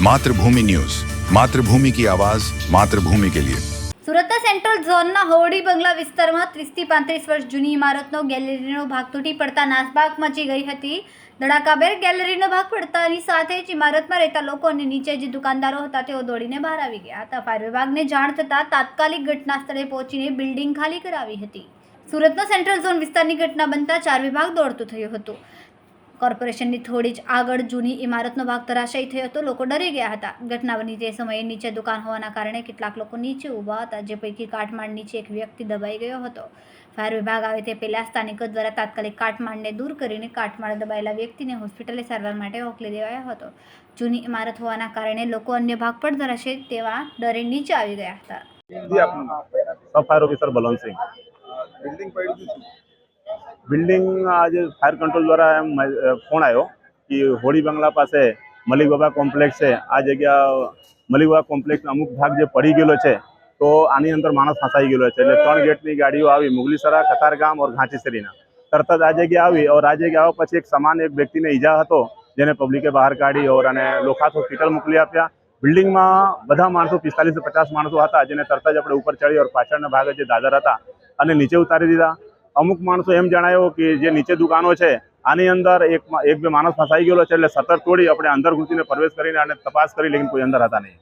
मातृभूमि न्यूज, मातृभूमि की आवाज, मातृभूमि के लिए। સુરતના સેન્ટ્રલ ઝોનના હોડી બંગલા વિસ્તારમાં 30 થી 35 વર્ષ જૂની ઇમારતનો ગેલેરીનો ભાગ તૂટી પડતા નાસભાગ મચી ગઈ હતી। ધડાકાભેર ગેલેરીનો ભાગ પડતાની સાથે જ ઇમારતમાં રહેતા લોકો અને નીચે જે દુકાનદારો હતા તેઓ દોડીને બહાર આવી ગયા હતા। ફાયર વિભાગને જાણ થતાં તાત્કાલિક ઘટના સ્થળે પહોંચીને બિલ્ડિંગ ખાલી કરાવી હતી। સુરતના સેન્ટ્રલ ઝોન વિસ્તારની ઘટના બનતા 4 વિભાગ દોડતું થયું હતું। કોર્પોરેશનની થોડી જ આગળ જૂની ઇમારતનો ભાગ ધરાશાયી થયો હતો। લોકો ડરી ગયા હતા। ઘટના બની તે સમયે નીચે દુકાન હોવાના કારણે કેટલાક લોકો નીચે ઊભા હતા, જે પૈકી કાટમાળ નીચે એક વ્યક્તિ દબાઈ ગયો હતો। ફાયર વિભાગ આવે તે પહેલા સ્થાનિકો દ્વારા તાત્કાલિક કાટમાળને દૂર કરીને કાટમાળ દબાયેલા વ્યક્તિને હોસ્પિટલે સારવાર માટે મોકલી દેવાયો હતો। જૂની ઇમારત હોવાના કારણે લોકો અન્ય ભાગ પર ધરાશે તેવા ડરે નીચે આવી ગયા હતા। सब fire officer Balwant Singh. Building आज फायर कंट्रोल द्वारा फोन आयो कि होड़ी बंगला पास मलिक बाबा कॉम्प्लेक्स है। आ जगह मलिक बाबा कॉम्प्लेक्स अमुक भाग जो पड़ी गયેલો છે तो आनी अंदर माणस फसाई गયેલો છે। એટલે 3 ગેટની ગાડીઓ આવી મુગલીસરા, કતારગામ और ઘાંચીસરીના તરત જ આ જગ્યા આવી और આ જગ્યા આવ્યા પછી એક સમાન એક વ્યક્તિને ઈજા હતો, જેને પબ્લિકે બહાર કાઢી और અને લોખાસ હોસ્પિટલ મોકલી આપ્યા। બિલ્ડિંગમાં બધા માણસો 45 થી 50 માણસો હતા, જેને તરત જ આપણે ઉપર ચડી और પાછળના ભાગે જે દાદર હતા અને નીચે ઉતારી દીધા। અમુક માણસો એમ જણાયો કે જે નીચે દુકાનો છે આની અંદર એક બે માણસ ફસાઈ ગયેલો છે, એટલે સતત તોડી આપણે અંદર ઘૂસીને પ્રવેશ કરીને અને તપાસ કરી, લેકિન કોઈ અંદર હતા નહીં।